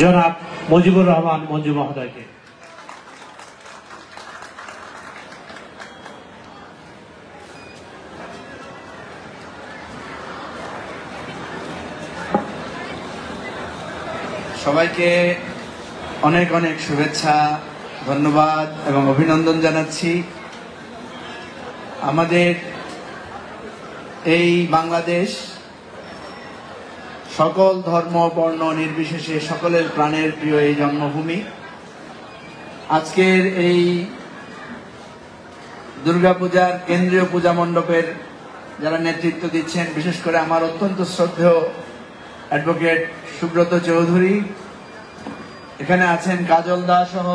জনাব মুজিবুর রহমান মঞ্জু মহোদয়কে। সবাইকে অনেক অনেক শুভেচ্ছা, ধন্যবাদ এবং অভিনন্দন জানাচ্ছি। আমাদের এই বাংলাদেশ সকল ধর্ম বর্ণ নির্বিশেষে সকলের প্রাণের প্রিয় এই জন্মভূমি। আজকের এই দুর্গাপূজার কেন্দ্রীয় পূজা মণ্ডপের যারা নেতৃত্ব দিচ্ছেন, বিশেষ করে আমার অত্যন্ত শ্রদ্ধেয় অ্যাডভোকেট সুব্রত চৌধুরী, এখানে আছেন কাজল দাস সহ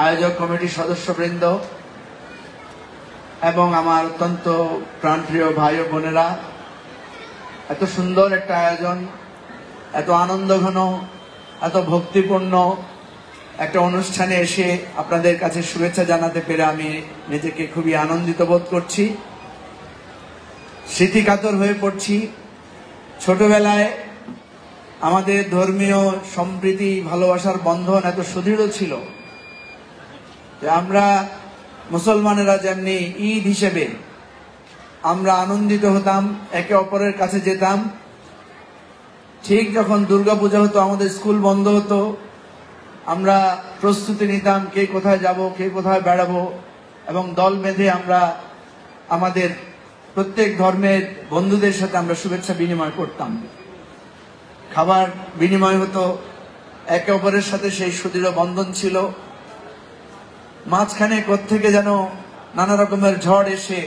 আয়োজক কমিটির সদস্যবৃন্দ এবং আমার অত্যন্ত প্রাণপ্রিয় ভাই ও বোনেরা, এত সুন্দর একটা আয়োজন, এত আনন্দঘন, এত ভক্তিপূর্ণ একটা অনুষ্ঠানে এসে আপনাদের কাছে শুভেচ্ছা জানাতে পেরে আমি নিজেকে খুবই আনন্দিত বোধ করছি, স্মৃতিকাতর হয়ে পড়ছি। ছোটবেলায় আমাদের ধর্মীয় সম্প্রীতি ভালোবাসার বন্ধন এত সুদৃঢ় ছিল যে আমরা মুসলমানেরা যেমনি ঈদ হিসেবে আমরা আনন্দিত হতাম, একে অপরের কাছে যেতাম, ঠিক যখন দুর্গাপূজা হতো আমাদের স্কুল বন্ধ হতো, আমরা প্রস্তুতি নিতাম কে কোথায় যাব, কে কোথায় বেড়াবো, এবং দল বেঁধে আমরা আমাদের প্রত্যেক ধর্মের বন্ধুদের সাথে আমরা শুভেচ্ছা বিনিময় করতাম, খাবার বিনিময় হতো, একে অপরের সাথে সেই সুদৃঢ় বন্ধন ছিল। মাঝখানে কোত্থেকে যেন নানা রকমের ঝড় এসে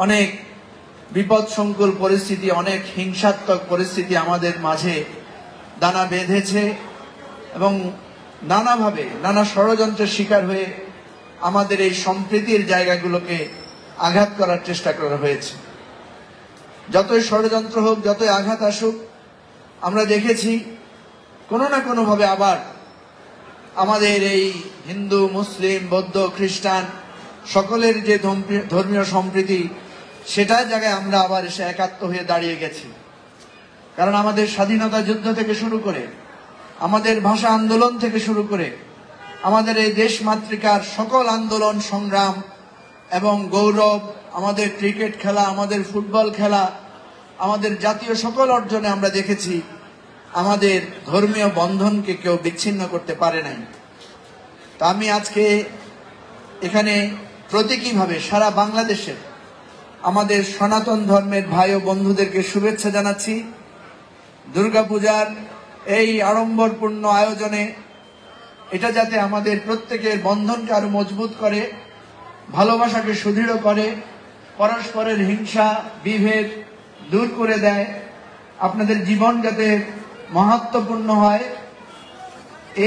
অনেক বিপদ সংকুল পরিস্থিতি, অনেক হিংসাত্মক পরিস্থিতি আমাদের মাঝে দানা বেঁধেছে এবং নানাভাবে নানা ষড়যন্ত্রের শিকার হয়ে আমাদের এই সম্প্রীতির জায়গাগুলোকে আঘাত করার চেষ্টা করা হয়েছে। যতই ষড়যন্ত্র হোক, যতই আঘাত আসুক, আমরা দেখেছি কোনো না কোনোভাবে আবার আমাদের এই হিন্দু, মুসলিম, বৌদ্ধ, খ্রিস্টান সকলের যে ধর্মীয় সম্প্রীতি, সেটার জায়গায় আমরা আবার এসে একাত্ম হয়ে দাঁড়িয়ে গেছি। কারণ আমাদের স্বাধীনতা যুদ্ধ থেকে শুরু করে, আমাদের ভাষা আন্দোলন থেকে শুরু করে, আমাদের এই দেশ মাতৃকার সকল আন্দোলন সংগ্রাম এবং গৌরব, আমাদের ক্রিকেট খেলা, আমাদের ফুটবল খেলা, আমাদের জাতীয় সকল অর্জনে আমরা দেখেছি আমাদের ধর্মীয় বন্ধনকে কেউ বিচ্ছিন্ন করতে পারে নাই। তা আমি আজকে এখানে প্রতীকীভাবে সারা বাংলাদেশের আমাদের সনাতন ধর্মের ভাই ও বন্ধুদেরকে শুভেচ্ছা জানাচ্ছি। দুর্গাপূজার এই আড়ম্বরপূর্ণ আয়োজনে এটা যাতে আমাদের প্রত্যেকের বন্ধনকে আরো মজবুত করে, ভালোবাসাকে সুদৃঢ় করে, পরস্পরের হিংসা বিভেদ দূর করে দেয়, আপনাদের জীবন যাতে মহত্বপূর্ণ হয়।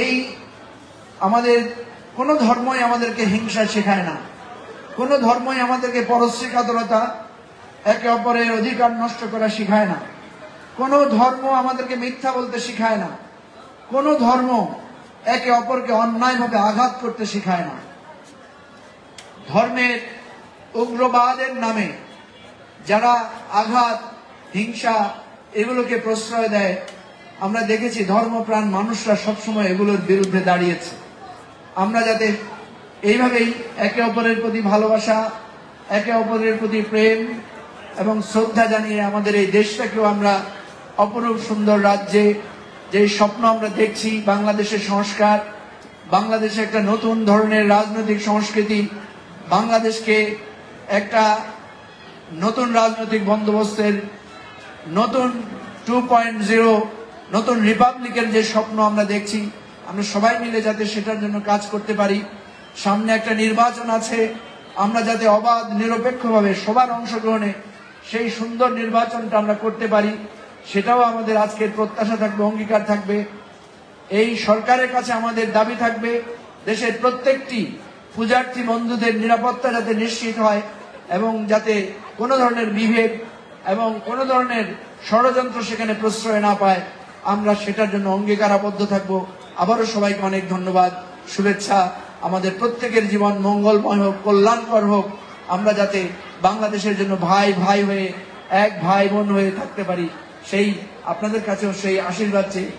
এই আমাদের কোনো ধর্মই আমাদেরকে হিংসা শেখায় না, কোনো ধর্মই আমাদেরকে পরশ্রীকাতরতা, একে অপরের অধিকার নষ্ট করা শিখায় না, কোনো ধর্ম আমাদেরকে মিথ্যা বলতে শিখায় না, কোনো ধর্ম একে অপরকে অন্যায়ভাবে আঘাত করতে শিখায় না। ধর্মের উগ্রবাদের নামে যারা আঘাত, হিংসা এগুলোকে প্রশ্রয় দেয়, আমরা দেখেছি ধর্মপ্রাণ মানুষরা সবসময় এগুলোর বিরুদ্ধে দাঁড়িয়েছে। আমরা যাতে এইভাবেই একে অপরের প্রতি ভালোবাসা, একে অপরের প্রতি প্রেম এবং শ্রদ্ধা জানিয়ে আমাদের এই দেশটাকেও আমরা অপরূপ সুন্দর রাজ্যে, যে স্বপ্ন আমরা দেখছি, বাংলাদেশের সংস্কার, বাংলাদেশে একটা নতুন ধরনের রাজনৈতিক সংস্কৃতি, বাংলাদেশকে একটা নতুন রাজনৈতিক বন্দোবস্তের নতুন 2.0 নতুন রিপাবলিকের যে স্বপ্ন আমরা দেখছি, আমরা সবাই মিলে যাতে সেটার জন্য কাজ করতে পারি। সামনে একটা নির্বাচন আছে, আমরা যাতে অবাধ নিরপেক্ষভাবে সবার অংশগ্রহণে সেই সুন্দর নির্বাচনটা আমরা করতে পারি, সেটাও আমাদের আজকের প্রত্যাশা থাকবে, অঙ্গীকার থাকবে। এই সরকারের কাছে আমাদের দাবি থাকবে দেশের প্রত্যেকটি পূজার্থী বন্ধুদের নিরাপত্তা যাতে নিশ্চিত হয় এবং যাতে কোনো ধরনের বিভেদ এবং কোনো ধরনের ষড়যন্ত্র সেখানে প্রশ্রয় না পায়, আমরা সেটার জন্য অঙ্গীকারাবদ্ধ থাকবো। আবারও সবাইকে অনেক ধন্যবাদ, শুভেচ্ছা। আমাদের প্রত্যেকের জীবন মঙ্গলময় হোক, কল্যাণকর হোক, আমরা যাতে বাংলাদেশের জন্য ভাই ভাই হয়ে, এক ভাই বোন হয়ে থাকতে পারি, সেই আপনাদের কাছেও সেই আশীর্বাদ চেয়ে